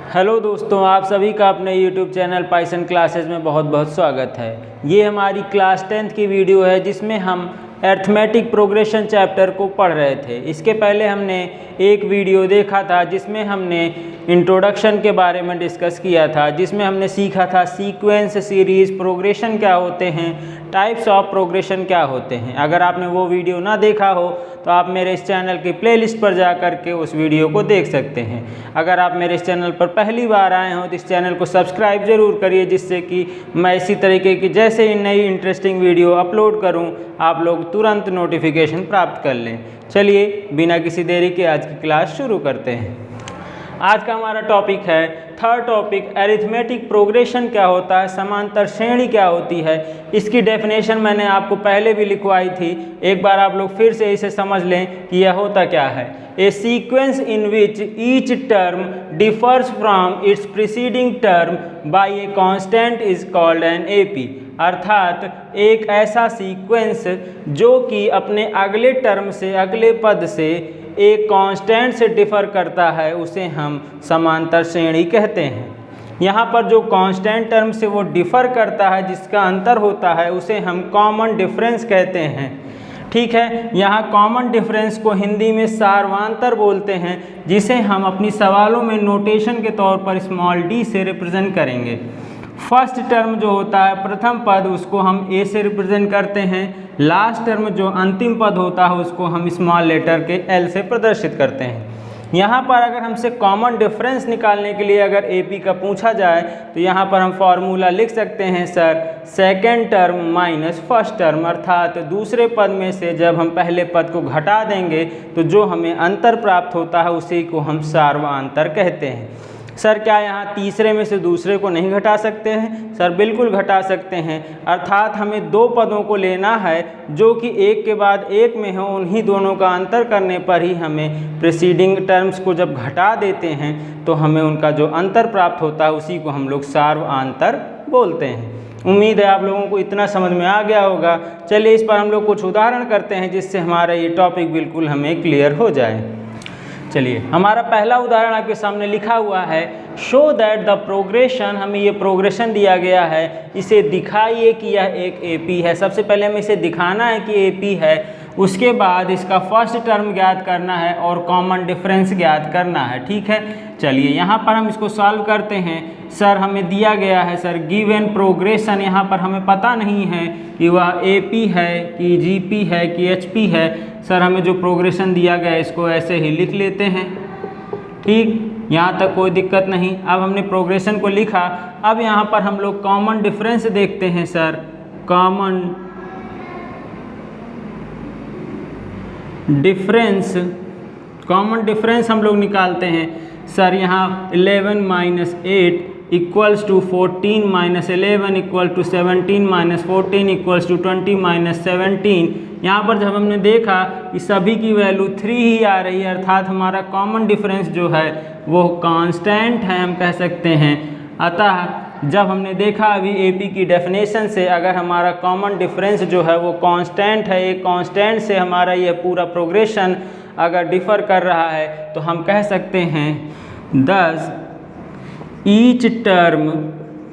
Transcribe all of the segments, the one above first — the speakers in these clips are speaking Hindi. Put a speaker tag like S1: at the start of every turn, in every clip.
S1: हेलो दोस्तों, आप सभी का अपने YouTube चैनल पाइथन क्लासेस में बहुत बहुत स्वागत है। ये हमारी क्लास 10th की वीडियो है जिसमें हम अरिथमेटिक प्रोग्रेशन चैप्टर को पढ़ रहे थे। इसके पहले हमने एक वीडियो देखा था जिसमें हमने इंट्रोडक्शन के बारे में डिस्कस किया था, जिसमें हमने सीखा था सीक्वेंस, सीरीज़, प्रोग्रेशन क्या होते हैं, टाइप्स ऑफ प्रोग्रेशन क्या होते हैं। अगर आपने वो वीडियो ना देखा हो तो आप मेरे इस चैनल की प्लेलिस्ट पर जा कर के उस वीडियो को देख सकते हैं। अगर आप मेरे इस चैनल पर पहली बार आए हो तो इस चैनल को सब्सक्राइब ज़रूर करिए, जिससे कि मैं इसी तरीके की जैसे ही नई इंटरेस्टिंग वीडियो अपलोड करूं आप लोग तुरंत नोटिफिकेशन प्राप्त कर लें। चलिए बिना किसी देरी के आज की क्लास शुरू करते हैं। आज का हमारा टॉपिक है थर्ड टॉपिक, अरिथमेटिक प्रोग्रेशन क्या होता है, समांतर श्रेणी क्या होती है। इसकी डेफिनेशन मैंने आपको पहले भी लिखवाई थी, एक बार आप लोग फिर से इसे समझ लें कि यह होता क्या है। A sequence in which each term differs from its preceding term by a constant is called an AP. अर्थात एक ऐसा सीक्वेंस जो कि अपने अगले टर्म से, अगले पद से एक कांस्टेंट से डिफ़र करता है, उसे हम समांतर श्रेणी कहते हैं। यहाँ पर जो कांस्टेंट टर्म से वो डिफ़र करता है, जिसका अंतर होता है, उसे हम कॉमन डिफरेंस कहते हैं। ठीक है, यहाँ कॉमन डिफरेंस को हिंदी में सार्वंतर बोलते हैं, जिसे हम अपनी सवालों में नोटेशन के तौर पर स्मॉल डी से रिप्रेजेंट करेंगे। फर्स्ट टर्म जो होता है, प्रथम पद, उसको हम ए से रिप्रेजेंट करते हैं। लास्ट टर्म जो अंतिम पद होता है उसको हम स्मॉल लेटर के एल से प्रदर्शित करते हैं। यहाँ पर अगर हमसे कॉमन डिफरेंस निकालने के लिए अगर एपी का पूछा जाए तो यहाँ पर हम फॉर्मूला लिख सकते हैं sir, second term minus first term. अर्थात दूसरे पद में से जब हम पहले पद को घटा देंगे तो जो हमें अंतर प्राप्त होता है उसी को हम सार्वंतर कहते हैं। सर क्या यहाँ तीसरे में से दूसरे को नहीं घटा सकते हैं? सर बिल्कुल घटा सकते हैं। अर्थात हमें दो पदों को लेना है जो कि एक के बाद एक में हो, उन्हीं दोनों का अंतर करने पर ही हमें प्रीसीडिंग टर्म्स को जब घटा देते हैं तो हमें उनका जो अंतर प्राप्त होता है उसी को हम लोग सार्वंतर बोलते हैं। उम्मीद है आप लोगों को इतना समझ में आ गया होगा। चलिए इस पर हम लोग कुछ उदाहरण करते हैं जिससे हमारा ये टॉपिक बिल्कुल हमें क्लियर हो जाए। चलिए हमारा पहला उदाहरण आपके सामने लिखा हुआ है, शो दैट द प्रोग्रेशन। हमें ये प्रोग्रेशन दिया गया है, इसे दिखाइए कि यह एक एपी है। सबसे पहले हमें इसे दिखाना है कि एपी है, उसके बाद इसका फर्स्ट टर्म ज्ञात करना है और कॉमन डिफरेंस ज्ञात करना है। ठीक है, चलिए यहाँ पर हम इसको सॉल्व करते हैं। सर हमें दिया गया है सर गिवन प्रोग्रेशन, यहाँ पर हमें पता नहीं है कि वह एपी है कि जीपी है कि एचपी है। सर हमें जो प्रोग्रेशन दिया गया है इसको ऐसे ही लिख लेते हैं। ठीक, यहाँ तक कोई दिक्कत नहीं। अब हमने प्रोग्रेशन को लिखा, अब यहाँ पर हम लोग कॉमन डिफरेंस देखते हैं। सर कॉमन डिफरेंस हम लोग निकालते हैं। सर यहाँ 11 minus 8 equals to 14 minus 11 equal to 17 minus 14 equals to 20 minus 17। यहाँ पर जब हमने देखा कि सभी की वैल्यू 3 ही आ रही है, अर्थात हमारा कॉमन डिफरेंस जो है वो कांस्टेंट है, हम कह सकते हैं। अतः जब हमने देखा अभी एपी की डेफिनेशन से, अगर हमारा कॉमन डिफरेंस जो है वो कांस्टेंट है, एक कांस्टेंट से हमारा ये पूरा प्रोग्रेशन अगर डिफ़र कर रहा है तो हम कह सकते हैं दस ईच टर्म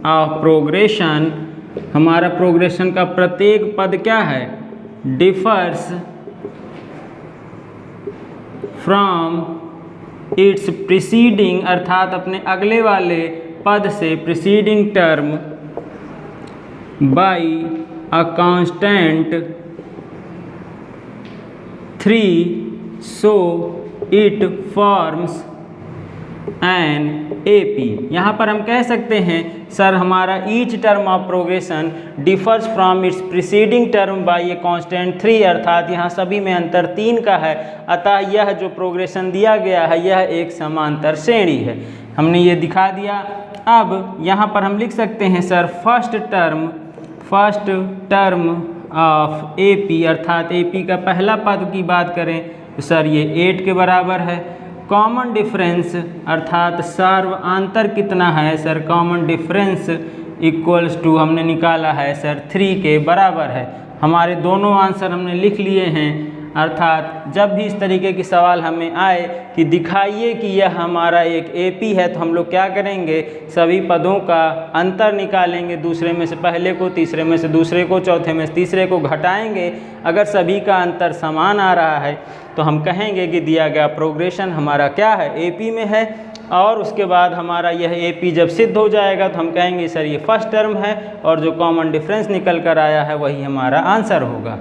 S1: ऑफ प्रोग्रेशन, हमारा प्रोग्रेशन का प्रत्येक पद क्या है, डिफर्स फ्रॉम इट्स प्रीसीडिंग, अर्थात अपने अगले वाले पद से, preceding term bye a constant 3 so it forms an AP. यहाँ पर हम कह सकते हैं सर हमारा each term of progression differs from its preceding term by a constant 3, अर्थात यहाँ सभी में अंतर 3 का है। अतः यह जो प्रोग्रेशन दिया गया है यह एक समांतर श्रेणी है। हमने ये दिखा दिया। अब यहाँ पर हम लिख सकते हैं sir first term of AP, अर्थात एपी का पहला पद की बात करें तो सर ये 8 के बराबर है। कॉमन डिफरेंस अर्थात सार्वंतर कितना है, sir common difference equals to हमने निकाला है सर 3 के बराबर है। हमारे दोनों आंसर हमने लिख लिए हैं। अर्थात जब भी इस तरीके की सवाल हमें आए कि दिखाइए कि यह हमारा एक एपी है, तो हम लोग क्या करेंगे, सभी पदों का अंतर निकालेंगे, दूसरे में से पहले को, तीसरे में से दूसरे को, चौथे में से तीसरे को घटाएंगे। अगर सभी का अंतर समान आ रहा है तो हम कहेंगे कि दिया गया प्रोग्रेशन हमारा क्या है, एपी में है। और उसके बाद हमारा यह एपी जब सिद्ध हो जाएगा तो हम कहेंगे सर ये फर्स्ट टर्म है, और जो कॉमन डिफरेंस निकल कर आया है वही हमारा आंसर होगा।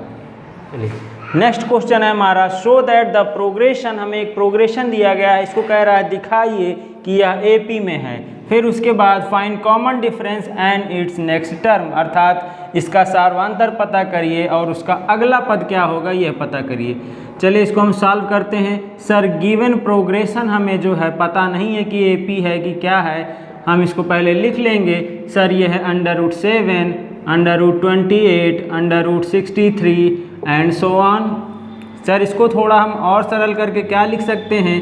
S1: चलिए नेक्स्ट क्वेश्चन है हमारा, शो दैट द प्रोग्रेशन, हमें एक प्रोग्रेशन दिया गया है, इसको कह रहा है दिखाइए कि यह एपी में है। फिर उसके बाद find common difference and it's next term, अर्थात इसका सार्वांतर पता करिए और उसका अगला पद क्या होगा यह पता करिए। चलिए इसको हम सॉल्व करते हैं। सर गिवन प्रोग्रेशन हमें जो है पता नहीं है कि एपी है कि क्या है, हम इसको पहले लिख लेंगे। सर ये है √7, √28, √63 एंड सो ऑन। सर इसको थोड़ा हम और सरल करके क्या लिख सकते हैं,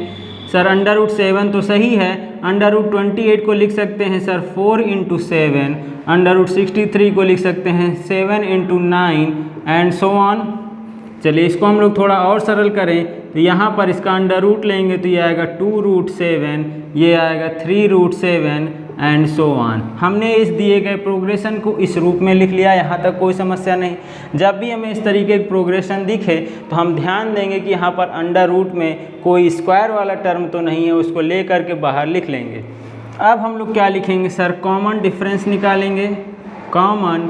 S1: सर √7 तो सही है, √28 को लिख सकते हैं सर 4 × 7, √63 को लिख सकते हैं 7 × 9 एंड सो ऑन। चलिए इसको हम लोग थोड़ा और सरल करें तो यहाँ पर इसका अंडर रूट लेंगे तो ये आएगा 2√7, ये आएगा 3√7 एंड सो ऑन। हमने इस दिए गए प्रोग्रेशन को इस रूप में लिख लिया, यहाँ तक कोई समस्या नहीं। जब भी हमें इस तरीके की प्रोग्रेशन दिखे तो हम ध्यान देंगे कि यहाँ पर अंडर रूट में कोई स्क्वायर वाला टर्म तो नहीं है, उसको ले करके बाहर लिख लेंगे। अब हम लोग क्या लिखेंगे सर, कॉमन डिफरेंस निकालेंगे। कॉमन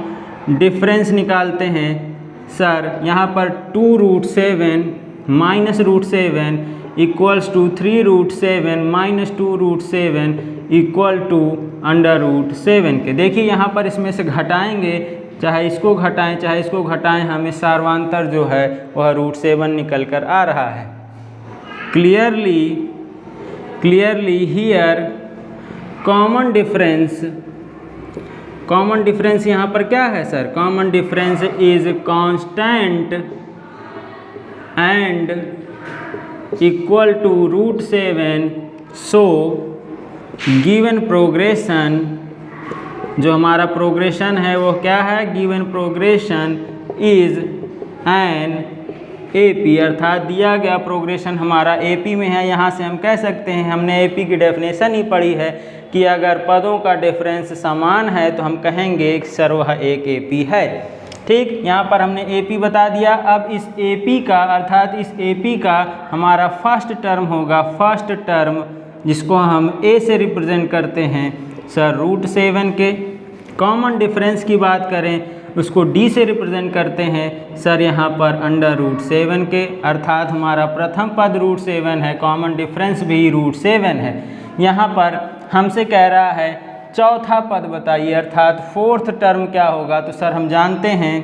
S1: डिफरेंस निकालते हैं सर, यहाँ पर 2√7 -√7 इक्वल्स टू 3√7 -2√7 इक्वल टू √7 के। देखिए यहाँ पर इसमें से घटाएंगे, चाहे इसको घटाएं चाहे इसको घटाएं, हमें सार्वांतर जो है वह √7 निकल कर आ रहा है। क्लियरली हियर कॉमन डिफरेंस यहाँ पर क्या है sir, common difference is constant and equal to √7। So given progression, जो हमारा प्रोग्रेशन है वो क्या है, given progression is an AP, अर्थात दिया गया प्रोग्रेशन हमारा एपी में है। यहाँ से हम कह सकते हैं, हमने एपी की डेफिनेशन ही पढ़ी है कि अगर पदों का डिफरेंस समान है तो हम कहेंगे सर वह एक एपी है। ठीक, यहाँ पर हमने एपी बता दिया। अब इस एपी का, अर्थात इस एपी का हमारा फर्स्ट टर्म होगा, फर्स्ट टर्म जिसको हम ए से रिप्रेजेंट करते हैं सर √7 के। कॉमन डिफरेंस की बात करें उसको डी से रिप्रेजेंट करते हैं सर यहाँ पर √7 के, अर्थात हमारा प्रथम पद √7 है, कॉमन डिफरेंस भी √7 है। यहाँ पर हमसे कह रहा है चौथा पद बताइए, अर्थात फोर्थ टर्म क्या होगा। तो सर हम जानते हैं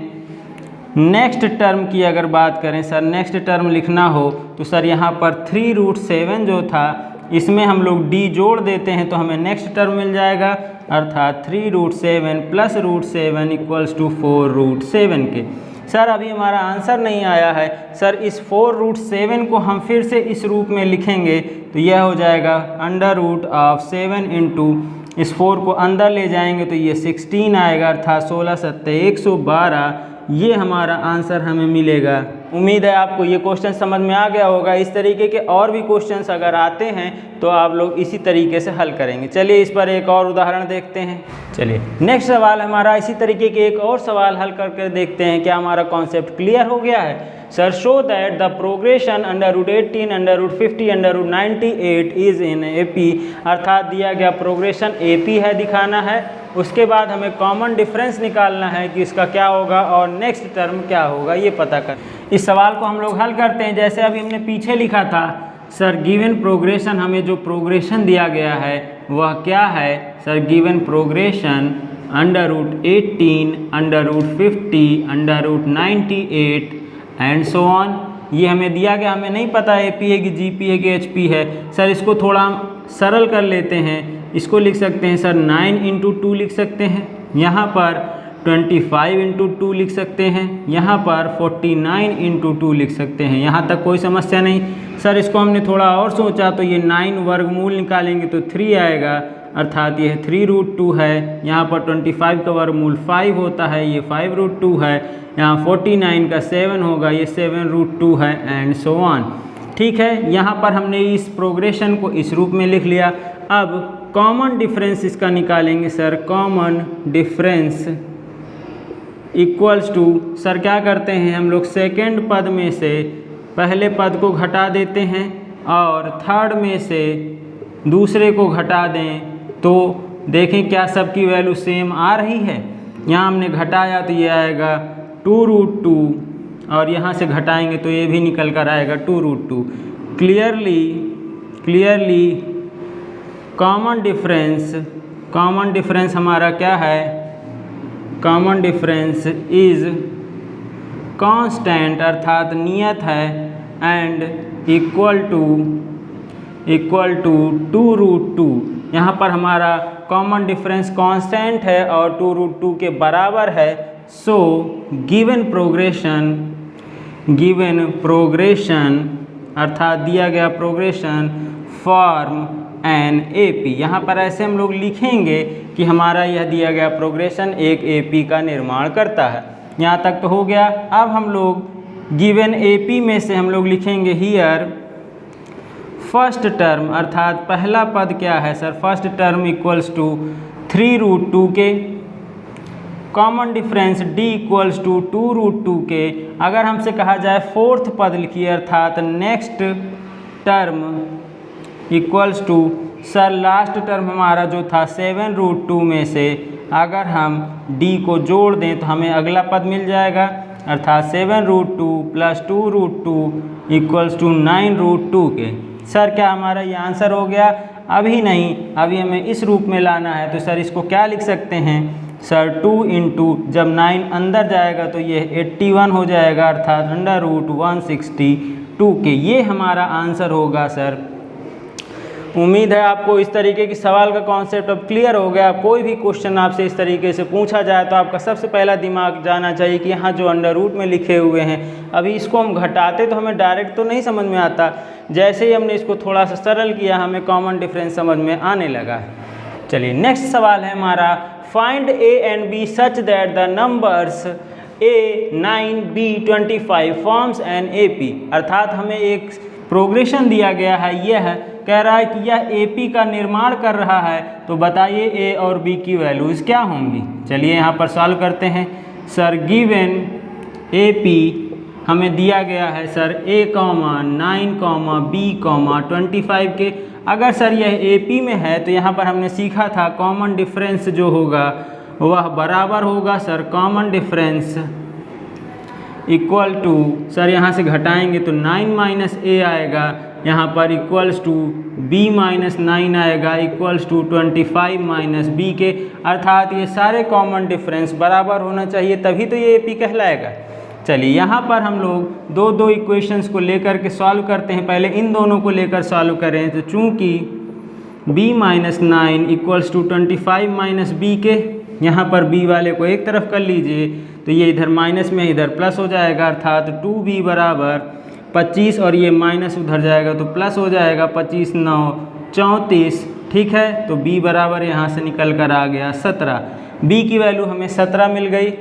S1: नेक्स्ट टर्म की अगर बात करें सर, नेक्स्ट टर्म लिखना हो तो सर यहाँ पर 3√7 जो था इसमें हम लोग डी जोड़ देते हैं तो हमें नेक्स्ट टर्म मिल जाएगा, अर्थात 3√7 + √7 इक्वल्स टू 4√7 के। सर अभी हमारा आंसर नहीं आया है। सर इस 4√7 को हम फिर से इस रूप में लिखेंगे तो यह हो जाएगा √7 × इस 4 को अंदर ले जाएंगे तो ये 16 आएगा, अर्थात 16 × 7 = 112। ये हमारा आंसर हमें मिलेगा। उम्मीद है आपको ये क्वेश्चन समझ में आ गया होगा। इस तरीके के और भी क्वेश्चंस अगर आते हैं तो आप लोग इसी तरीके से हल करेंगे। चलिए इस पर एक और उदाहरण देखते हैं। चलिए नेक्स्ट सवाल हमारा इसी तरीके के एक और सवाल हल करके देखते हैं क्या हमारा कॉन्सेप्ट क्लियर हो गया है। Sir show that the progression √18, √50, √98 is in AP, अर्थात दिया गया प्रोग्रेशन एपी है दिखाना है। उसके बाद हमें कॉमन डिफरेंस निकालना है कि इसका क्या होगा और नेक्स्ट टर्म क्या होगा ये पता कर। इस सवाल को हम लोग हल करते हैं जैसे अभी हमने पीछे लिखा था। सर गिवन प्रोग्रेशन, हमें जो प्रोग्रेशन दिया गया है वह क्या है। Sir given progression √18, √50, √98 and so on, ये हमें दिया गया। हमें नहीं पता एपी है कि जीपी है कि एचपी है। सर इसको थोड़ा हम सरल कर लेते हैं, इसको लिख सकते हैं सर 9 × 2 लिख सकते हैं, यहाँ पर 25 × 2 लिख सकते हैं, यहाँ पर 49 × 2 लिख सकते हैं। यहाँ तक कोई समस्या नहीं। सर इसको हमने थोड़ा और सोचा तो ये 9 वर्गमूल निकालेंगे तो 3 आएगा, अर्थात ये 3√2 है। यहाँ पर 25 का वर्गमूल 5 होता है, ये 5√2 है। यहाँ 49 का 7 होगा, ये 7√2 है, एंड सो ऑन। ठीक है, यहाँ पर हमने इस प्रोग्रेशन को इस रूप में लिख लिया। अब कॉमन डिफरेंस इसका निकालेंगे sir. Common difference equals to, sir क्या करते हैं हम लोग, सेकेंड पद में से पहले पद को घटा देते हैं और थर्ड में से दूसरे को घटा दें, तो देखें क्या सबकी वैल्यू सेम आ रही है। यहाँ हमने घटाया तो ये आएगा 2√2 और यहाँ से घटाएंगे तो ये भी निकल कर आएगा 2√2। क्लियरली कॉमन डिफरेंस हमारा क्या है, कॉमन डिफरेंस इज कांस्टेंट अर्थात नियत है, एंड इक्वल टू 2√2। यहाँ पर हमारा कॉमन डिफरेंस कांस्टेंट है और 2√2 के बराबर है। सो गिवन प्रोग्रेशन अर्थात दिया गया प्रोग्रेशन फॉर्म एन AP। यहाँ पर ऐसे हम लोग लिखेंगे कि हमारा यह दिया गया प्रोग्रेशन एक AP का निर्माण करता है। यहाँ तक तो हो गया। अब हम लोग गिवन AP में से हम लोग लिखेंगे हियर फर्स्ट टर्म अर्थात पहला पद क्या है sir, first term equals to 3√2 के, common difference D equals to 2√2 के। अगर हमसे कहा जाए फोर्थ पद लिखिए अर्थात next term equals to, sir last term हमारा जो था 7√2 में से अगर हम D को जोड़ दें तो हमें अगला पद मिल जाएगा अर्थात 7√2 + 2√2 इक्वल्स टू 9√2 के। सर क्या हमारा ये आंसर हो गया? अभी नहीं, अभी हमें इस रूप में लाना है। तो सर इसको क्या लिख सकते हैं सर, 2 इंटू जब 9 अंदर जाएगा तो ये 81 हो जाएगा अर्थात √162 के। ये हमारा आंसर होगा सर। उम्मीद है आपको इस तरीके की सवाल का कॉन्सेप्ट अब क्लियर हो गया। कोई भी क्वेश्चन आपसे इस तरीके से पूछा जाए तो आपका सबसे पहला दिमाग जाना चाहिए कि यहाँ जो अंडर रूट में लिखे हुए हैं, अभी इसको हम घटाते तो हमें डायरेक्ट तो नहीं समझ में आता। जैसे ही हमने इसको थोड़ा सा सरल किया हमें कॉमन डिफरेंस समझ में आने लगा। चलिए नेक्स्ट सवाल है हमारा, find A and B such that the numbers A 9 B 25 forms an AP। अर्थात हमें एक प्रोग्रेशन दिया गया है, यह कह रहा है कि यह AP का निर्माण कर रहा है, तो बताइए A और B की वैल्यूज़ क्या होंगी। चलिए यहाँ पर सॉल्व करते हैं। सर गिवन AP हमें दिया गया है सर A, 9, B, 25 के। अगर सर यह AP में है तो यहाँ पर हमने सीखा था कॉमन डिफरेंस जो होगा वह बराबर होगा sir common difference equal to, sir यहाँ से घटाएंगे तो 9 - A आएगा, यहाँ पर इक्वल्स टू B - 9 आएगा इक्वल्स टू 25 - B के। अर्थात ये सारे कॉमन डिफरेंस बराबर होना चाहिए तभी तो ये AP कहलाएगा। चलिए यहाँ पर हम लोग दो इक्वेशंस को लेकर के सॉल्व करते हैं। पहले इन दोनों को लेकर सॉल्व करें तो चूँकि B - 9 इक्वल्स टू 25 - B के, यहाँ पर B वाले को एक तरफ कर लीजिए तो ये इधर माइनस में इधर प्लस हो जाएगा अर्थात 2B बराबर 25 और ये माइनस उधर जाएगा तो प्लस हो जाएगा 25 9 34। ठीक है, तो B बराबर यहाँ से निकल कर आ गया 17। B की वैल्यू हमें 17 मिल गई।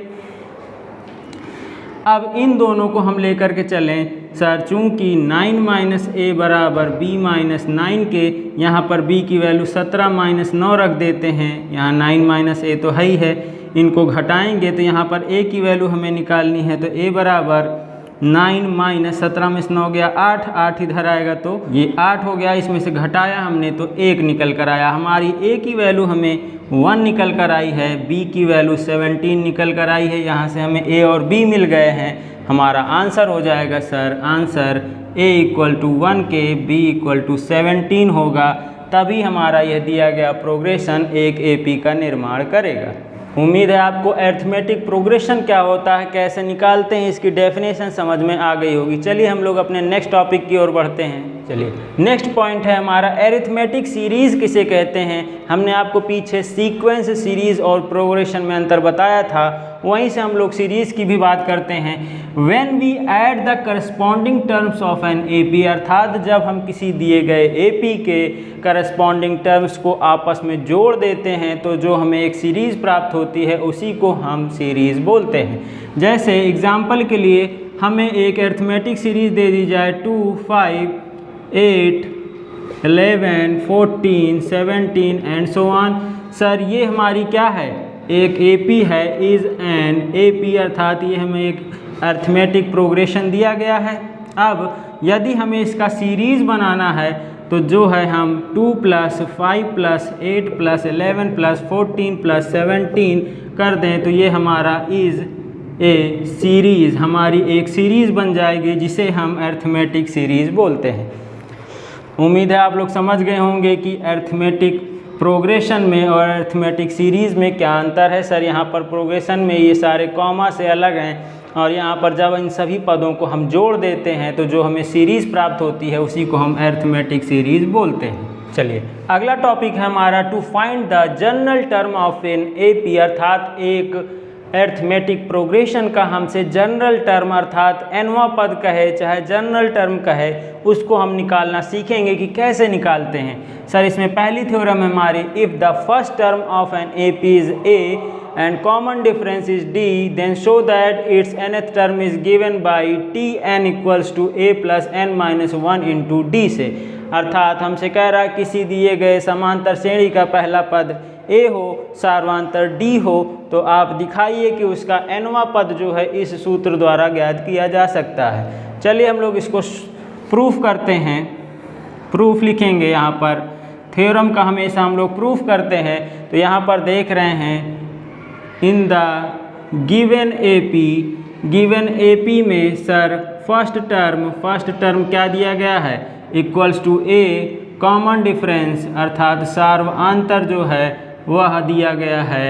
S1: अब इन दोनों को हम लेकर के चलें सर, चूँकि 9 - A बराबर B - 9 के, यहाँ पर B की वैल्यू 17 - 9 रख देते हैं। यहाँ 9 - A तो है ही है, इनको घटाएंगे तो यहाँ पर A की वैल्यू हमें निकालनी है। तो A बराबर 9 - 17 में से 9 गया 8, 8 इधर आएगा तो ये 8 हो गया। इसमें से घटाया हमने तो 1 निकल कर आया। हमारी A की वैल्यू हमें 1 निकल कर आई है, B की वैल्यू 17 निकल कर आई है। यहाँ से हमें A और B मिल गए हैं। हमारा आंसर हो जाएगा सर, आंसर A = 1 के, B = 17 होगा। तभी हमारा यह दिया गया प्रोग्रेशन एक AP का निर्माण करेगा। उम्मीद है आपको अरिथमेटिक प्रोग्रेशन क्या होता है, कैसे निकालते हैं, इसकी डेफिनेशन समझ में आ गई होगी। चलिए हम लोग अपने नेक्स्ट टॉपिक की ओर बढ़ते हैं। चलिए नेक्स्ट पॉइंट है हमारा एरिथमेटिक सीरीज़ किसे कहते हैं। हमने आपको पीछे सीक्वेंस सीरीज़ और प्रोग्रेशन में अंतर बताया था, वहीं से हम लोग सीरीज़ की भी बात करते हैं। When we add the corresponding terms of an AP, अर्थात जब हम किसी दिए गए एपी के करस्पॉन्डिंग टर्म्स को आपस में जोड़ देते हैं तो जो हमें एक सीरीज़ प्राप्त होती है उसी को हम सीरीज़ बोलते हैं। जैसे एग्जाम्पल के लिए हमें एक अरिथमेटिक सीरीज़ दे दी जाए 2, 5, 8, 11, 14, 17 एंड सो ऑन। सर ये हमारी क्या है, एक एपी है, इज़ एन एपी, अर्थात ये हमें एक अरिथमेटिक प्रोग्रेशन दिया गया है। अब यदि हमें इसका सीरीज़ बनाना है तो जो है हम 2 + 5 + 8 + 11 + 14 + 17 कर दें तो ये हमारा इज़ ए सीरीज़, हमारी एक सीरीज़ बन जाएगी जिसे हम अरिथमेटिक सीरीज़ बोलते हैं। उम्मीद है आप लोग समझ गए होंगे कि अरिथमेटिक प्रोग्रेशन में और अरिथमेटिक सीरीज़ में क्या अंतर है। सर यहाँ पर प्रोग्रेशन में ये सारे कॉमा से अलग हैं और यहाँ पर जब इन सभी पदों को हम जोड़ देते हैं तो जो हमें सीरीज़ प्राप्त होती है उसी को हम अरिथमेटिक सीरीज़ बोलते हैं। चलिए अगला टॉपिक है हमारा to find the general term of an AP, अर्थात एक अरिथमेटिक प्रोग्रेशन का हमसे जनरल टर्म अर्थात nवां पद कहे चाहे जनरल टर्म कहे उसको हम निकालना सीखेंगे कि कैसे निकालते हैं। सर इसमें पहली थ्योरम है हमारी, if the first term of an AP is a and common difference is d, then show that its nth term is given by Tn equals to a plus n minus 1 into d से। अर्थात हमसे कह रहा है किसी दिए गए समांतर श्रेणी का पहला पद a हो, सार्वंतर d हो, तो आप दिखाइए कि उसका nवां पद जो है इस सूत्र द्वारा ज्ञात किया जा सकता है। चलिए हम लोग इसको प्रूफ करते हैं। प्रूफ लिखेंगे यहाँ पर, थ्योरम का हमेशा हम लोग प्रूफ करते हैं। तो यहाँ पर देख रहे हैं इन द गिवन एपी में सर फर्स्ट टर्म क्या दिया गया है, equals to a common difference, अर्थात सार्वंतर जो है वह दिया गया है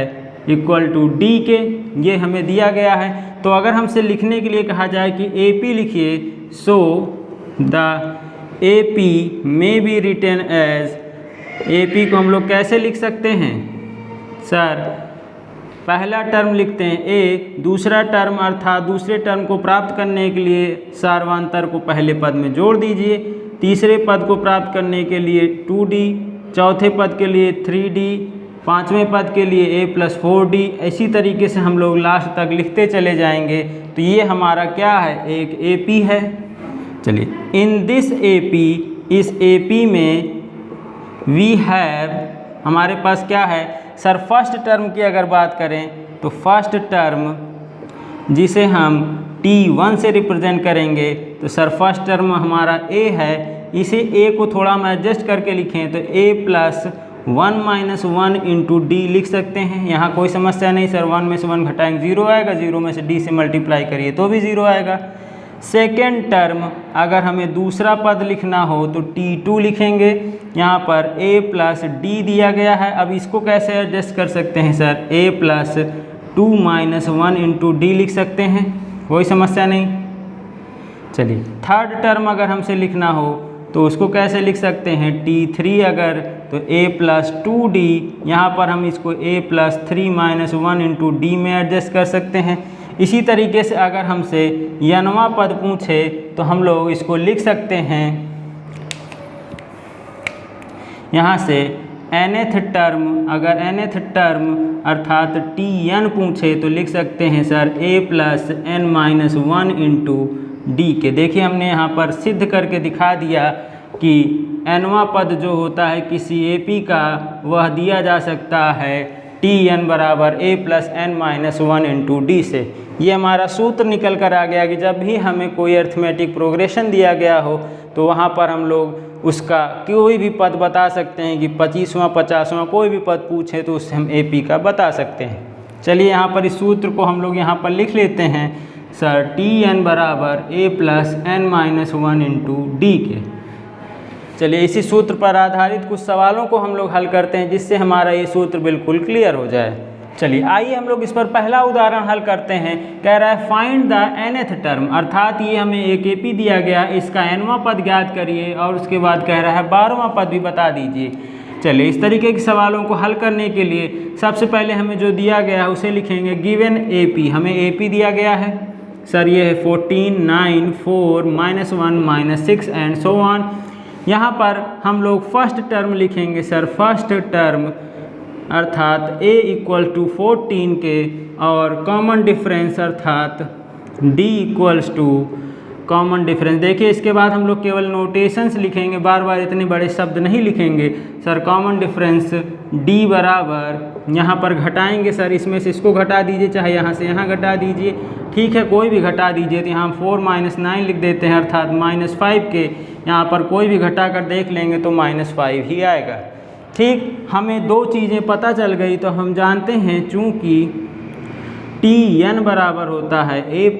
S1: इक्वल टू डी के, ये हमें दिया गया है। तो अगर हमसे लिखने के लिए कहा जाए कि एपी लिखिए, सो द एपी में बी रिटन एज, एपी को हम लोग कैसे लिख सकते हैं सर, पहला टर्म लिखते हैं a, दूसरा टर्म अर्थात दूसरे टर्म को प्राप्त करने के लिए सार्वंतर को पहले पद में जोड़ दीजिए, तीसरे पद को प्राप्त करने के लिए 2d, चौथे पद के लिए 3d, पांचवें पद के लिए a + 4d, इसी तरीके से हम लोग लास्ट तक लिखते चले जाएंगे। तो ये हमारा क्या है, एक AP है। चलिए इन दिस AP, इस AP में वी हैव, हमारे पास क्या है सर, फर्स्ट टर्म की अगर बात करें तो फर्स्ट टर्म जिसे हम T1 से रिप्रेजेंट करेंगे तो सर फर्स्ट टर्म हमारा A है, इसे A को थोड़ा हम एडजस्ट करके लिखें तो A + 1 - 1 इंटू D लिख सकते हैं। यहाँ कोई समस्या नहीं सर, 1 में से 1 घटाएंगे 0 आएगा, 0 में से D से मल्टीप्लाई करिए तो भी 0 आएगा। सेकेंड टर्म अगर हमें दूसरा पद लिखना हो तो T2 लिखेंगे, यहाँ पर A + D दिया गया है। अब इसको कैसे एडजस्ट कर सकते हैं सर, A + 2 - 1 इंटू D लिख सकते हैं, कोई समस्या नहीं। चलिए थर्ड टर्म अगर हमसे लिखना हो तो उसको कैसे लिख सकते हैं, T3 अगर तो A + 2D, यहाँ पर हम इसको A + 3 - 1 इंटू D में एडजस्ट कर सकते हैं। इसी तरीके से अगर हमसे nवां पद पूछे तो हम लोग इसको लिख सकते हैं, यहाँ से nth टर्म, अगर nth टर्म अर्थात Tn पूछे तो लिख सकते हैं sir A + n - 1 into D के। देखिए हमने यहाँ पर सिद्ध करके दिखा दिया कि nवां पद जो होता है किसी AP का वह दिया जा सकता है Tn बराबर A + n - 1 इंटू D से। ये हमारा सूत्र निकल कर आ गया कि जब भी हमें कोई अरिथमेटिक प्रोग्रेशन दिया गया हो तो वहाँ पर हम लोग उसका कोई भी पद बता सकते हैं कि 25वां 50वां कोई भी पद पूछे तो उससे हम AP का बता सकते हैं। चलिए यहाँ पर इस सूत्र को हम लोग यहाँ पर लिख लेते हैं सर, Tn बराबर A + n - 1 इंटू D के। चलिए इसी सूत्र पर आधारित कुछ सवालों को हम लोग हल करते हैं जिससे हमारा ये सूत्र बिल्कुल क्लियर हो जाए। चलिए आइए हम लोग इस पर पहला उदाहरण हल करते हैं। कह रहा है फाइंड द nth टर्म, अर्थात ये हमें एक AP दिया गया, इसका nवां पद ज्ञात करिए और उसके बाद कह रहा है 12वां पद भी बता दीजिए। चलिए इस तरीके के सवालों को हल करने के लिए सबसे पहले हमें जो दिया गया है उसे लिखेंगे गिवन AP। हमें AP दिया गया है सर, ये है 14, 9, 4, -1, -6 एंड सो ऑन। यहाँ पर हम लोग फर्स्ट टर्म लिखेंगे सर, फर्स्ट टर्म अर्थात a = 14 के और कॉमन डिफरेंस अर्थात d = कॉमन डिफरेंस। देखिए इसके बाद हम लोग केवल नोटेशंस लिखेंगे, बार बार इतने बड़े शब्द नहीं लिखेंगे सर। कॉमन डिफरेंस d बराबर, यहाँ पर घटाएंगे सर, इसमें से इसको घटा दीजिए, चाहे यहाँ से यहाँ घटा दीजिए, ठीक है, कोई भी घटा दीजिए। तो यहाँ 4 - 9 लिख देते हैं अर्थात -5 के, यहाँ पर कोई भी घटा कर देख लेंगे तो -5 ही आएगा। ठीक, हमें दो चीज़ें पता चल गई। तो हम जानते हैं चूँकि Tn बराबर होता है a +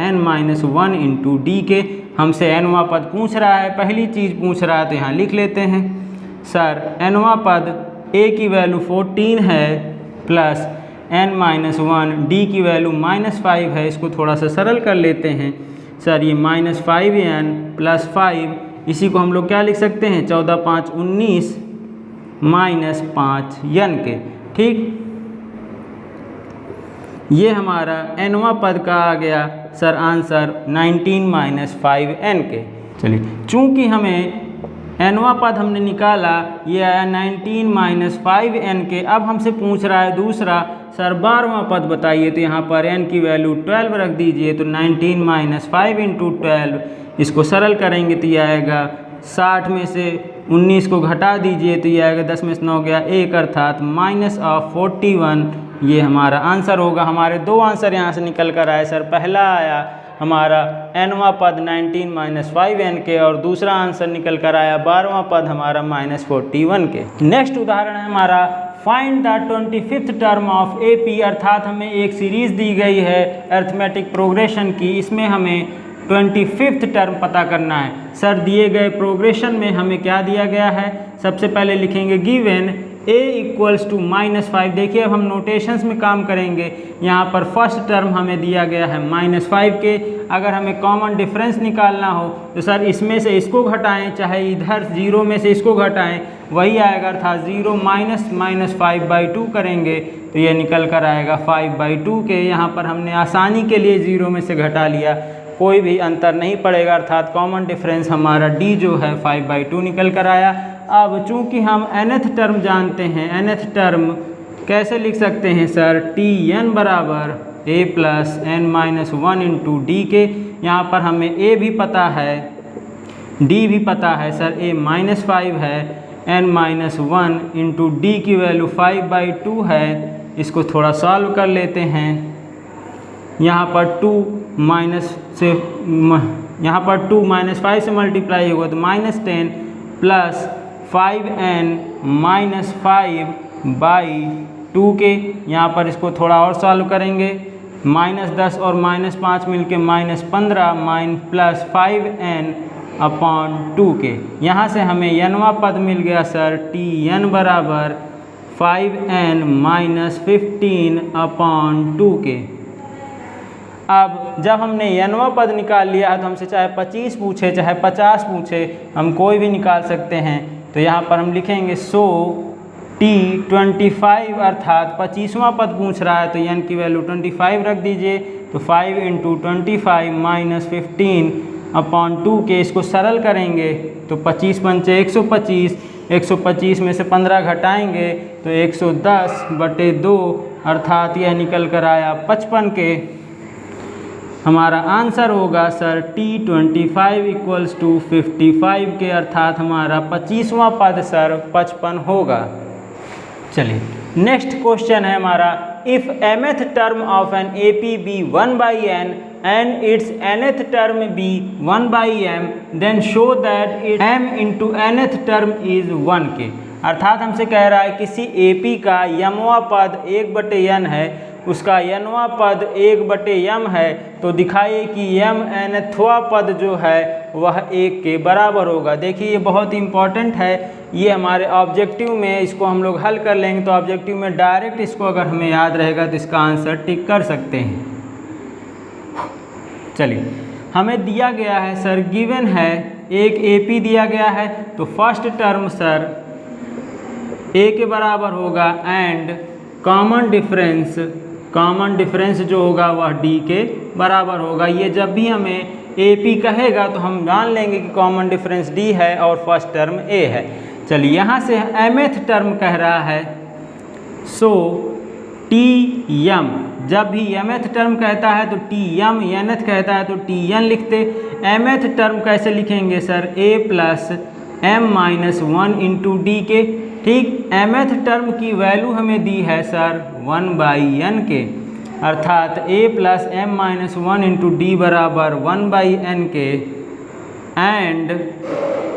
S1: n-1 × d के, हमसे nवां पद पूछ रहा है, पहली चीज़ पूछ रहा है तो यहाँ लिख लेते हैं सर। nवां पद a की वैल्यू 14 है प्लस n-1, d की वैल्यू -5 है। इसको थोड़ा सा सरल कर लेते हैं सर। ये -5n + 5, इसी को हम लोग क्या लिख सकते हैं, 14 × 5 = 19 -5n के। ठीक, ये हमारा nवां पद का आ गया सर आंसर 19 - 5n के। चलिए चूँकि हमें nवां पद हमने निकाला, ये आया 19 - 5n के। अब हमसे पूछ रहा है दूसरा सर 12वां पद बताइए। तो यहाँ पर n की वैल्यू 12 रख दीजिए। तो 19 - 5 × 12, इसको सरल करेंगे तो ये आएगा 60 में से 19 को घटा दीजिए तो ये आएगा 10 में से 9 गया 1 अर्थात -41। ये हमारा आंसर होगा। हमारे दो आंसर यहाँ से निकल कर आए सर। पहला आया हमारा nवां पद 19 - 5n के और दूसरा आंसर निकल कर आया 12वां पद हमारा -41 के। नेक्स्ट उदाहरण है हमारा find the 25th term of AP, अर्थात हमें एक सीरीज़ दी गई है अर्थमेटिक प्रोग्रेशन की, इसमें हमें 25th टर्म पता करना है सर। दिए गए प्रोग्रेशन में हमें क्या दिया गया है, सबसे पहले लिखेंगे गिवन a = -5। देखिए अब हम नोटेशंस में काम करेंगे। यहाँ पर फर्स्ट टर्म हमें दिया गया है -5 के। अगर हमें कॉमन डिफरेंस निकालना हो तो सर इसमें से इसको घटाएं, चाहे इधर 0 में से इसको घटाएं, वही आएगा अर्थात 0 - -5/2 करेंगे तो ये निकल कर आएगा 5/2 के। यहाँ पर हमने आसानी के लिए 0 में से घटा लिया, कोई भी अंतर नहीं पड़ेगा अर्थात कॉमन डिफरेंस हमारा d जो है 5/2 निकल कर आया। अब चूंकि हम nth टर्म जानते हैं, nth टर्म कैसे लिख सकते हैं सर, Tn बराबर a + n-1 × d के। यहाँ पर हमें a भी पता है, d भी पता है सर। a -5 है, n-1 × d की वैल्यू 5/2 है। इसको थोड़ा सॉल्व कर लेते हैं। यहाँ पर 2 -5 से मल्टीप्लाई होगा तो -10 प्लस 5n - 5/2 के। यहाँ पर इसको थोड़ा और सॉल्व करेंगे, -10 और -5 मिलके -15 प्लस 5n/2 के। यहाँ से हमें nवां पद मिल गया सर, Tn बराबर 5n - 15/2 के। अब जब हमने nवां पद निकाल लिया है तो हमसे चाहे 25 पूछे चाहे 50 पूछे, हम कोई भी निकाल सकते हैं। तो यहाँ पर हम लिखेंगे सो T25 अर्थात 25वां पद पूछ रहा है तो n की वैल्यू 25 रख दीजिए। तो 5 × 25 - 15/2 के। इसको सरल करेंगे तो 25 × 5 = 125, 125 में से 15 घटाएंगे तो 110/2 अर्थात यह निकल कर आया 55 के। हमारा आंसर होगा सर T25 = 55 के, अर्थात हमारा 25वां पद सर 55 होगा। चलिए नेक्स्ट क्वेश्चन है हमारा, if mth term of an AP be 1/n and its nth term be 1/m, then show that its m into nth term is 1 के। अर्थात हमसे कह रहा है किसी AP का यमवा पद 1/n है उसका nवां पद 1/m है, तो दिखाइए कि mnthवां पद जो है वह 1 के बराबर होगा। देखिए ये बहुत इंपॉर्टेंट है, ये हमारे ऑब्जेक्टिव में इसको हम लोग हल कर लेंगे, तो ऑब्जेक्टिव में डायरेक्ट इसको अगर हमें याद रहेगा तो इसका आंसर टिक कर सकते हैं। चलिए हमें दिया गया है सर, गिवन है एक AP दिया गया है, तो फर्स्ट टर्म सर A के बराबर होगा एंड कॉमन डिफरेंस जो होगा वह D के बराबर होगा। ये जब भी हमें AP कहेगा तो हम जान लेंगे कि कॉमन डिफरेंस D है और फर्स्ट टर्म A है। चलिए यहाँ से mth टर्म कह रहा है सो Tm, जब भी mth टर्म कहता है तो Tm, nth कहता है तो Tn लिखते। mth टर्म कैसे लिखेंगे sir, A plus m minus 1 into D के। ठीक, mth टर्म की वैल्यू हमें दी है सर 1/n के, अर्थात A plus m minus 1 into D बराबर 1/n के एंड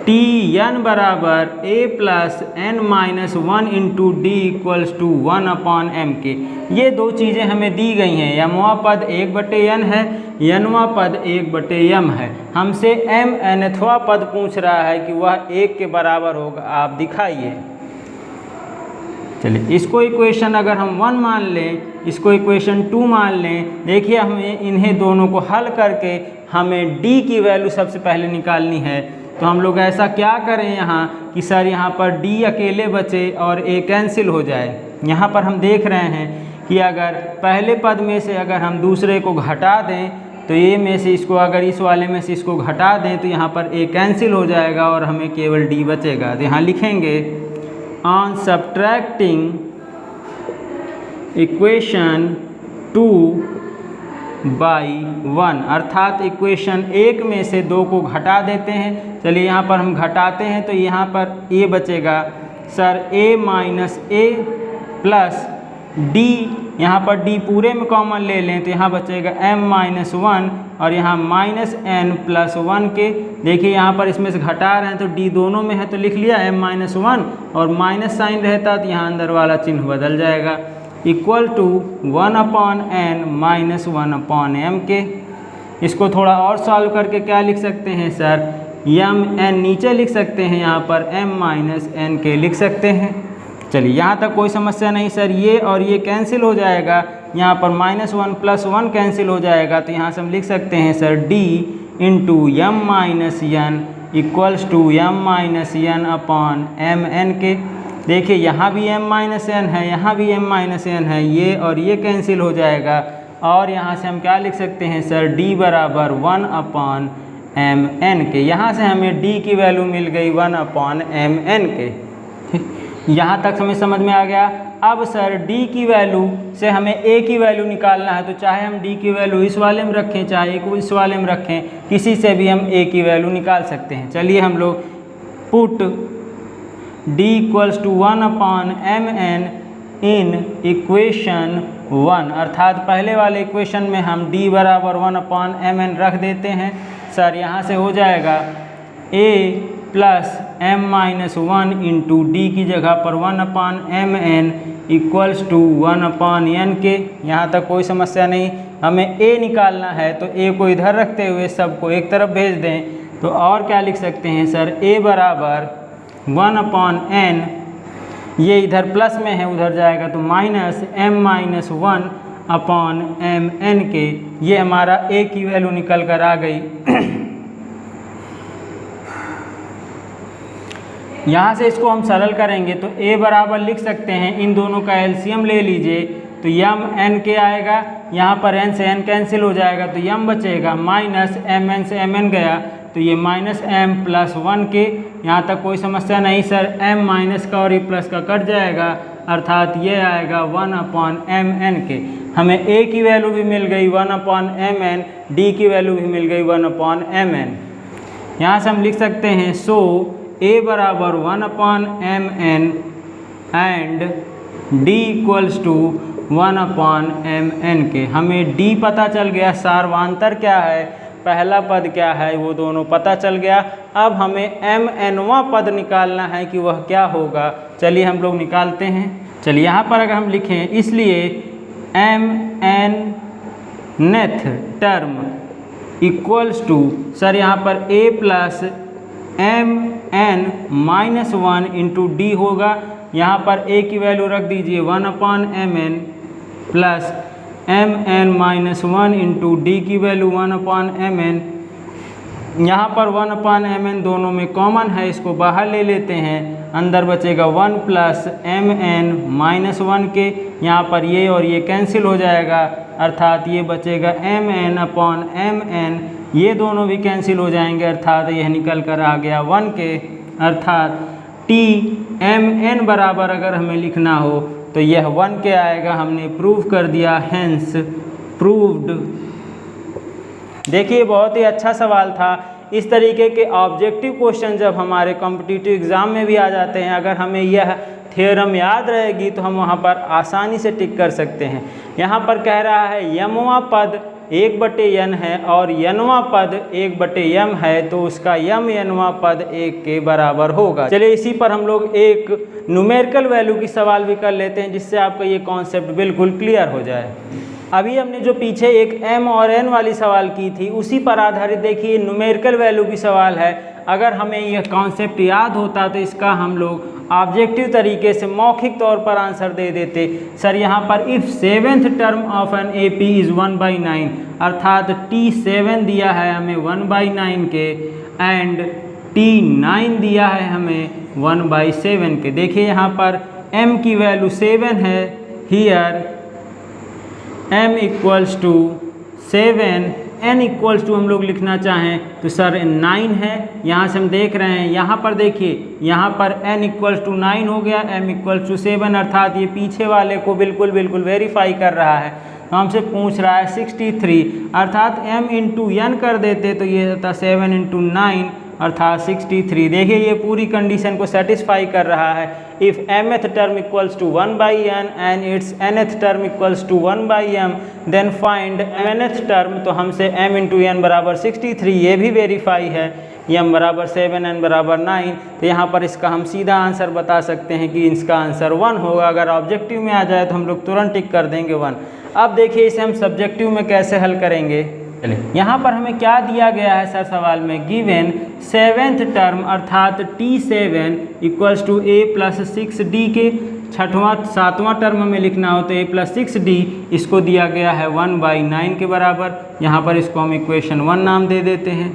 S1: Tn बराबर A plus n minus 1 into D equals to 1/m के। ये दो चीज़ें हमें दी गई हैं, mवां पद 1/n है, nवां पद 1/m है। हमसे mnthवां पद पूछ रहा है कि वह 1 के बराबर होगा, आप दिखाइए। चलिए इसको इक्वेशन अगर हम 1 मान लें, इसको इक्वेशन 2 मान लें, देखिए हमें इन्हें दोनों को हल करके हमें D की वैल्यू सबसे पहले निकालनी है। तो हम लोग ऐसा क्या करें यहाँ कि सर यहाँ पर D अकेले बचे और A कैंसिल हो जाए। यहाँ पर हम देख रहे हैं कि अगर पहले पद में से अगर हम दूसरे को घटा दें तो A में से इसको, अगर इस वाले में से इसको घटा दें तो यहाँ पर A कैंसिल हो जाएगा और हमें केवल D बचेगा। तो यहाँ लिखेंगे ऑन सब्ट्रैक्टिंग इक्वेशन 2/1, अर्थात इक्वेशन 1 में से 2 को घटा देते हैं। चलिए यहाँ पर हम घटाते हैं तो यहाँ पर A बचेगा sir A minus A plus D, यहाँ पर D पूरे में कॉमन ले लें तो यहाँ बचेगा m माइनस 1 और यहाँ माइनस n प्लस 1 के। देखिए यहाँ पर इसमें से घटा रहे हैं तो D दोनों में है तो लिख लिया m माइनस 1, और माइनस साइन रहता तो यहाँ अंदर वाला चिन्ह बदल जाएगा, equal to 1/n minus 1/m के। इसको थोड़ा और सॉल्व करके क्या लिख सकते हैं सर, m n नीचे लिख सकते हैं, यहाँ पर m माइनस n के लिख सकते हैं। चलिए यहाँ तक कोई समस्या नहीं सर, ये और ये कैंसिल हो जाएगा, यहाँ पर -1 + 1 कैंसिल हो जाएगा, तो यहाँ से हम लिख सकते हैं sir d into m minus n equals to m minus n upon m n के। देखिए यहाँ भी m माइनस n है, यहाँ भी m माइनस n है, ये और ये कैंसिल हो जाएगा, और यहाँ से हम क्या लिख सकते हैं सर, d बराबर 1/mn के। यहाँ से हमें d की वैल्यू मिल गई 1/mn के। यहाँ तक हमें समझ में आ गया। अब सर d की वैल्यू से हमें a की वैल्यू निकालना है, तो चाहे हम d की वैल्यू इस वाले में रखें चाहे इस वाले में रखें, किसी से भी हम a की वैल्यू निकाल सकते हैं। चलिए हम लोग put d equals to 1/mn in equation 1, अर्थात पहले वाले इक्वेशन में हम d बराबर 1/mn रख देते हैं। सर यहाँ से हो जाएगा a plus m minus 1 into D की जगह पर 1/mn इक्वल्स टू 1/n के। यहाँ तक कोई समस्या नहीं। हमें a निकालना है तो a को इधर रखते हुए सबको एक तरफ भेज दें, तो और क्या लिख सकते हैं सर, a बराबर 1/n, ये इधर प्लस में है उधर जाएगा तो माइनस m माइनस 1/mn के। ये हमारा a की वैल्यू निकल कर आ गई। यहाँ से इसको हम सरल करेंगे तो a बराबर लिख सकते हैं, इन दोनों का एलसीएम ले लीजिए तो m n के आएगा, यहाँ पर n से n कैंसिल हो जाएगा तो m बचेगा, माइनस mn से mn गया तो ये माइनस m प्लस 1 के। यहाँ तक कोई समस्या नहीं सर, m माइनस का और ये प्लस का कट जाएगा, अर्थात ये आएगा 1/mn के। हमें a की वैल्यू भी मिल गई 1/mn, d की वैल्यू भी मिल गई 1/mn। यहाँ से हम लिख सकते हैं सो a बराबर 1/mn and d equals to 1/mn के। हमें d पता चल गया, सार्वांतर क्या है, पहला पद क्या है, वो दोनों पता चल गया। अब हमें mnवां पद निकालना है कि वह क्या होगा। चलिए हम लोग निकालते हैं। चलिए यहाँ पर अगर हम लिखें, इसलिए mnth term equals to, sir यहाँ पर a plus mn-1 into D होगा। यहाँ पर a की वैल्यू रख दीजिए 1/mn plus mn-1 into D की वैल्यू 1/mn। यहाँ पर 1/mn दोनों में कॉमन है, इसको बाहर ले लेते हैं, अंदर बचेगा 1 प्लस mn-1 के, यहाँ पर ये और ये कैंसिल हो जाएगा, अर्थात ये बचेगा mn/mn, ये दोनों भी कैंसिल हो जाएंगे, अर्थात यह निकल कर आ गया 1 के, अर्थात mn बराबर अगर हमें लिखना हो तो यह 1 के आएगा। हमने प्रूव कर दिया, हेंस प्रूव्ड। देखिए बहुत ही अच्छा सवाल था। इस तरीके के ऑब्जेक्टिव क्वेश्चन जब हमारे कॉम्पिटिटिव एग्ज़ाम में भी आ जाते हैं, अगर हमें यह थ्योरम याद रहेगी तो हम वहाँ पर आसानी से टिक कर सकते हैं। यहाँ पर कह रहा है यमवा पद 1/n है और यनवा पद 1/m है, तो उसका यम यनवा पद 1 के बराबर होगा। चलिए इसी पर हम लोग एक न्यूमेरिकल वैल्यू की सवाल भी कर लेते हैं, जिससे आपका ये कॉन्सेप्ट बिल्कुल क्लियर हो जाए। अभी हमने जो पीछे एक m और n वाली सवाल की थी, उसी पर आधारित देखिए न्यूमेरिकल वैल्यू की सवाल है। अगर हमें यह कॉन्सेप्ट याद होता तो इसका हम लोग ऑब्जेक्टिव तरीके से मौखिक तौर पर आंसर दे देते। सर यहाँ पर if 7th term of an AP is 1/9, अर्थात T7 दिया है हमें 1/9 के एंड T9 दिया है हमें 1/7 के। देखिए यहाँ पर m की वैल्यू 7 है, here m equals to 7, n equals to हम लोग लिखना चाहें तो सर 9 है। यहाँ से हम देख रहे हैं, यहाँ पर देखिए, यहाँ पर n इक्वल्स टू 9 हो गया, m इक्वल्स टू 7, अर्थात ये पीछे वाले को बिल्कुल वेरीफाई कर रहा है। तो हमसे पूछ रहा है 63, अर्थात m इंटू n कर देते तो ये होता 7 इंटू 9 अर्थात 63। देखिए ये पूरी कंडीशन को सेटिस्फाई कर रहा है। If mth term equals to 1/n and its nth term equals to 1/m then find nth term, तो हमसे m इंटू n बराबर 63, ये भी वेरीफाई है, m बराबर 7 n बराबर 9। तो यहाँ पर इसका हम सीधा आंसर बता सकते हैं कि इसका आंसर 1 होगा। अगर ऑब्जेक्टिव में आ जाए तो हम लोग तुरंत टिक कर देंगे 1। अब देखिए इसे हम सब्जेक्टिव में कैसे हल करेंगे। यहाँ पर हमें क्या दिया गया है सर सवाल में, गिवन 7th टर्म अर्थात T7 equals to a plus 6d के, 7वां टर्म हमें लिखना हो तो a प्लस 6d, इसको दिया गया है 1/9 के बराबर। यहाँ पर इसको हम इक्वेशन 1 नाम दे देते हैं।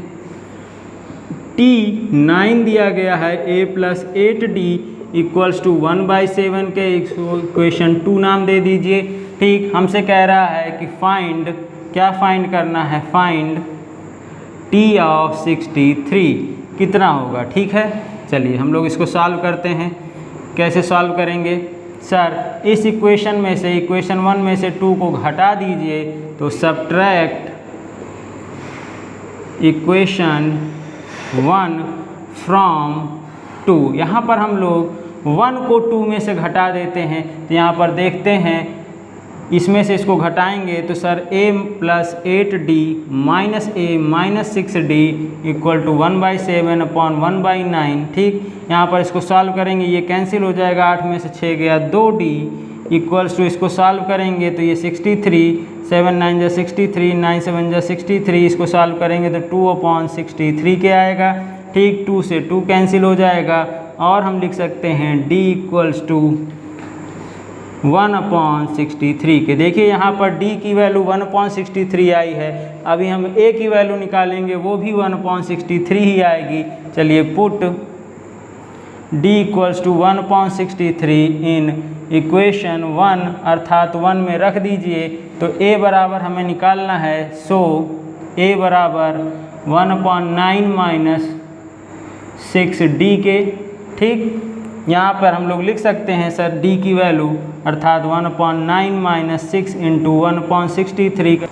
S1: T9 दिया गया है a plus 8d equals to 1/7 के, इक्वेशन 2 नाम दे दीजिए। ठीक, हमसे कह रहा है कि फाइंड, क्या फाइंड करना है, फाइंड T ऑफ 63 कितना होगा। ठीक है, चलिए हम लोग इसको सॉल्व करते हैं। कैसे सॉल्व करेंगे सर, इस इक्वेशन में से, इक्वेशन 1 में से 2 को घटा दीजिए, तो सब्ट्रैक्ट इक्वेशन 1 फ्रॉम 2। यहाँ पर हम लोग 1 को 2 में से घटा देते हैं, तो यहाँ पर देखते हैं इसमें से इसको घटाएंगे तो sir a plus 8d minus a minus 6d equal to 1/7 upon 1/9। ठीक, यहाँ पर इसको सॉल्व करेंगे, ये कैंसिल हो जाएगा, 8 में से 6 गया 2d इक्वल्स टू, इसको सॉल्व करेंगे तो ये 63, 7 9 जा 63, 9 7 जा 63, इसको सॉल्व करेंगे तो 2/63 के आएगा। ठीक, 2 से 2 कैंसिल हो जाएगा और हम लिख सकते हैं d इक्वल्स टू 1/63 के। देखिए यहाँ पर d की वैल्यू 1/63 आई है, अभी हम a की वैल्यू निकालेंगे, वो भी 1/63 ही आएगी। चलिए put d equals to 1/63 in equation 1, अर्थात 1 में रख दीजिए, तो a बराबर हमें निकालना है, सो a बराबर 1/9 माइनस 6d के। ठीक, यहाँ पर हम लोग लिख सकते हैं सर d की वैल्यू अर्थात 1/9 माइनस 6 इंटू 1/63।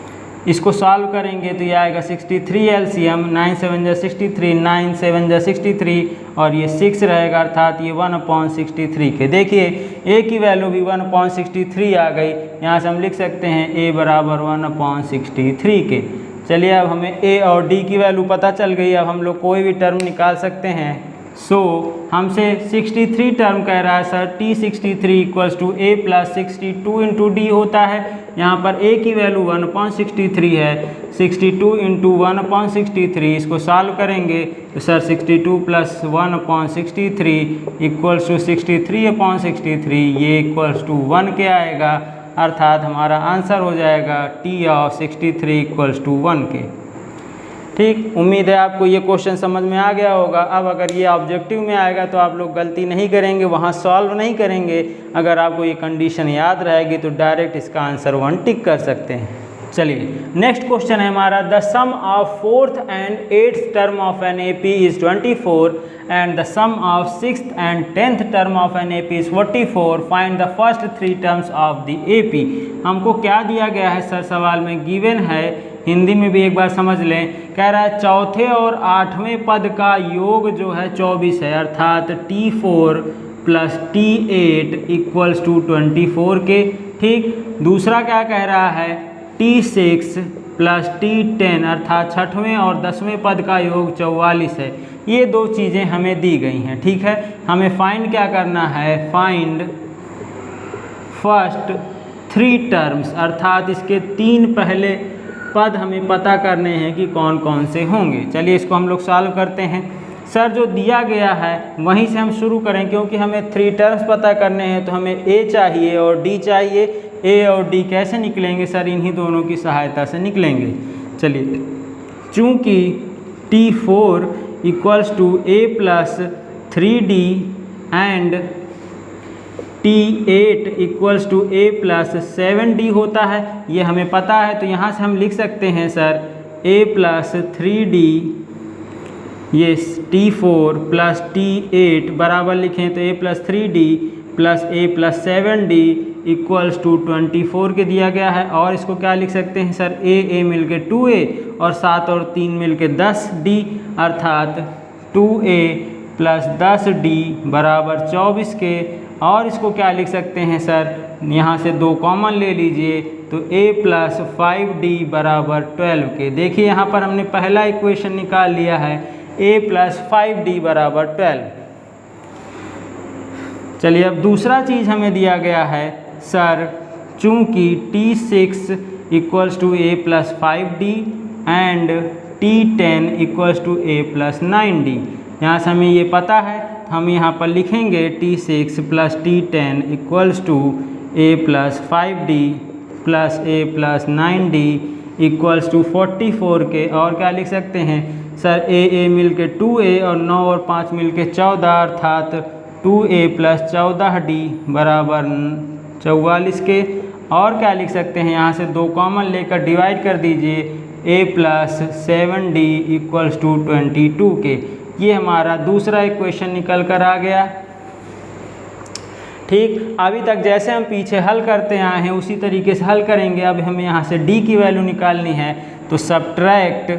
S1: इसको सॉल्व करेंगे तो ये आएगा 63 LCM, 9 7 जा 63, 9 7 जा 63 और ये 6 रहेगा, अर्थात ये 1/63 के। देखिए a की वैल्यू भी 1/63 आ गई, यहाँ से हम लिख सकते हैं a बराबर 1/63 के। चलिए अब हमें a और d की वैल्यू पता चल गई, अब हम लोग कोई भी टर्म निकाल सकते हैं। सो हमसे 63 टर्म कह रहा है sir, T63 equals to A plus 62 into D होता है। यहाँ पर A की वैल्यू 1/63 है, 62 इंटू 1/63, इसको सॉल्व करेंगे तो सर 62 प्लस 1/63 इक्वल्स टू 63/63, ये इक्वल्स टू 1 के आएगा, अर्थात हमारा आंसर हो जाएगा T63 इक्वल्स टू 1 के। ठीक, उम्मीद है आपको ये क्वेश्चन समझ में आ गया होगा। अब अगर ये ऑब्जेक्टिव में आएगा तो आप लोग गलती नहीं करेंगे, वहाँ सॉल्व नहीं करेंगे। अगर आपको ये कंडीशन याद रहेगी तो डायरेक्ट इसका आंसर 1 टिक कर सकते हैं। चलिए नेक्स्ट क्वेश्चन है हमारा, the sum of 4th and 8th term of an AP is 24 and the sum of 6th and 10th term of an AP is 44, find the first 3 terms of the AP। हमको क्या दिया गया है सर, सवाल में गिवन है, हिंदी में भी एक बार समझ लें। कह रहा है चौथे और 8वें पद का योग जो है 24 है, अर्थात T4 plus T8 equals to 24 के। ठीक, दूसरा क्या कह रहा है, T6 प्लस T10 अर्थात 6वें और 10वें पद का योग 44 है। ये दो चीज़ें हमें दी गई हैं। ठीक है, हमें फाइंड क्या करना है, फाइंड फर्स्ट 3 टर्म्स, अर्थात इसके 3 पहले पद हमें पता करने हैं कि कौन कौन से होंगे। चलिए इसको हम लोग सॉल्व करते हैं। सर जो दिया गया है वहीं से हम शुरू करें, क्योंकि हमें 3 टर्म्स पता करने हैं तो हमें A चाहिए और D चाहिए। A और D कैसे निकलेंगे सर, इन्हीं दोनों की सहायता से निकलेंगे। चलिए, चूँकि T4 equals to A plus 3D and T8 equals to A plus 7D होता है, ये हमें पता है। तो यहाँ से हम लिख सकते हैं सर A प्लस 3D, ये T4 प्लस T8 बराबर लिखें तो A plus 3D plus A plus 7D equals to 24 के दिया गया है। और इसको क्या लिख सकते हैं सर, A मिल के 2A और 7 और 3 मिल के 10D, अर्थात 2A प्लस 10D बराबर 24 के। और इसको क्या लिख सकते हैं सर, यहाँ से 2 कॉमन ले लीजिए तो A प्लस 5D बराबर 12 के। देखिए यहाँ पर हमने पहला इक्वेशन निकाल लिया है, A प्लस 5D बराबर 12। चलिए अब दूसरा चीज़ हमें दिया गया है सर, चूँकि T6 equals to A plus 5D and T10 equals to A plus 9D, यहाँ से हमें ये पता है, हम यहाँ पर लिखेंगे T6 plus T10 equals to A plus 5D plus A plus 9D equals to 44 के। और क्या लिख सकते हैं सर, A मिल के 2A और 9 और 5 मिल के 14, अर्थात 2A प्लस 14D बराबर 44 के। और क्या लिख सकते हैं, यहाँ से 2 कॉमन लेकर डिवाइड कर दीजिए, A plus 7D equals to 22 के। ये हमारा दूसरा इक्वेशन निकल कर आ गया। ठीक, अभी तक जैसे हम पीछे हल करते आए हैं उसी तरीके से हल करेंगे। अब हमें यहाँ से D की वैल्यू निकालनी है, तो सब्ट्रैक्ट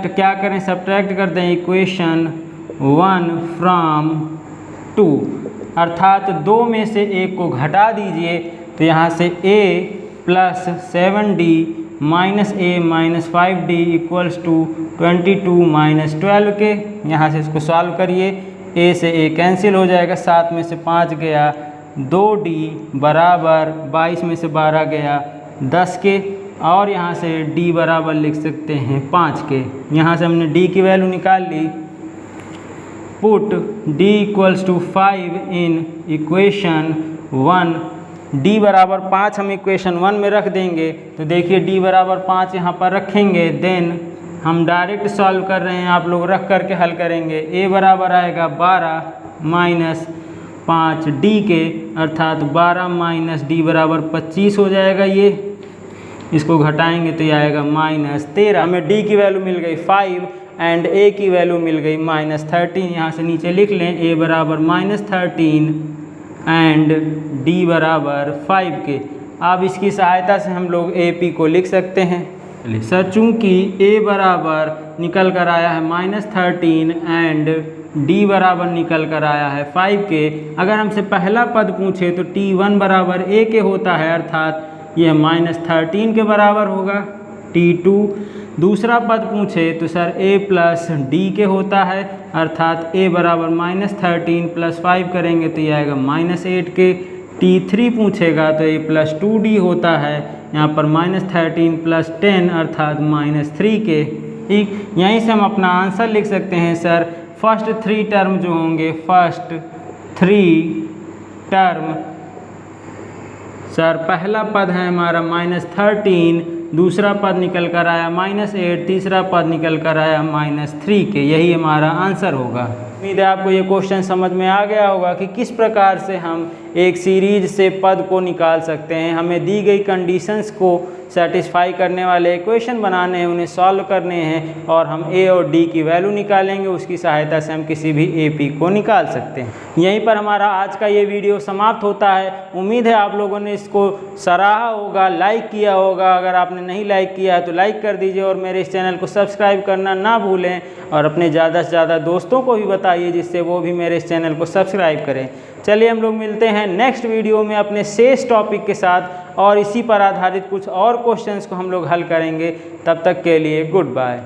S1: क्या करें, सब्ट्रैक्ट कर दें इक्वेशन 1 फ्रॉम 2, अर्थात 2 में से 1 को घटा दीजिए। तो यहाँ से A plus 7D minus A minus 5D equals to 22 minus 12 के। यहाँ से इसको सॉल्व करिए, A से A कैंसिल हो जाएगा, 7 में से 5 गया 2D बराबर 22 में से 12 गया 10 के। और यहाँ से D बराबर लिख सकते हैं 5 के। यहाँ से हमने D की वैल्यू निकाल ली। Put D equals to 5 in equation 1, D बराबर 5 हम इक्वेशन 1 में रख देंगे। तो देखिए D बराबर 5 यहाँ पर रखेंगे, देन हम डायरेक्ट सॉल्व कर रहे हैं, आप लोग रख करके हल करेंगे। A बराबर आएगा 12 माइनस 5D के, अर्थात 12 माइनस D बराबर 25 हो जाएगा। ये इसको घटाएंगे तो ये आएगा माइनस 13। हमें D की वैल्यू मिल गई 5 एंड A की वैल्यू मिल गई माइनस 13। यहाँ से नीचे लिख लें A बराबर माइनस 13 एंड D बराबर 5 के। अब इसकी सहायता से हम लोग AP को लिख सकते हैं। चलिए सर, चूँकि A बराबर निकल कर आया है माइनस 13 एंड D बराबर निकल कर आया है 5 के, अगर हमसे पहला पद पूछे तो T1 बराबर A के होता है, अर्थात यह माइनस 13 के बराबर होगा। T2। दूसरा पद पूछे तो सर a प्लस डी के होता है, अर्थात a बराबर -13 + 5 करेंगे तो ये आएगा -8 के। T3 पूछेगा तो a प्लस 2d होता है, यहाँ पर -13 + 10 अर्थात -3 के। ठीक, यहीं से हम अपना आंसर लिख सकते हैं सर। फर्स्ट 3 टर्म जो होंगे, फर्स्ट 3 टर्म सर, पहला पद है हमारा -13, दूसरा पद निकल कर आया -8, तीसरा पद निकल कर आया -3 के। यही हमारा आंसर होगा। उम्मीद है आपको ये क्वेश्चन समझ में आ गया होगा कि किस प्रकार से हम एक सीरीज से पद को निकाल सकते हैं। हमें दी गई कंडीशंस को सेटिस्फाई करने वाले इक्वेशन बनाने हैं, उन्हें सॉल्व करने हैं और हम a और d की वैल्यू निकालेंगे। उसकी सहायता से हम किसी भी AP को निकाल सकते हैं। यहीं पर हमारा आज का ये वीडियो समाप्त होता है। उम्मीद है आप लोगों ने इसको सराहा होगा, लाइक किया होगा। अगर आपने नहीं लाइक किया है तो लाइक कर दीजिए और मेरे इस चैनल को सब्सक्राइब करना ना भूलें और अपने ज़्यादा से ज़्यादा दोस्तों को भी बताइए जिससे वो भी मेरे इस चैनल को सब्सक्राइब करें। चलिए हम लोग मिलते हैं नेक्स्ट वीडियो में अपने शेष टॉपिक के साथ और इसी पर आधारित कुछ और क्वेश्चंस को हम लोग हल करेंगे। तब तक के लिए गुड बाय।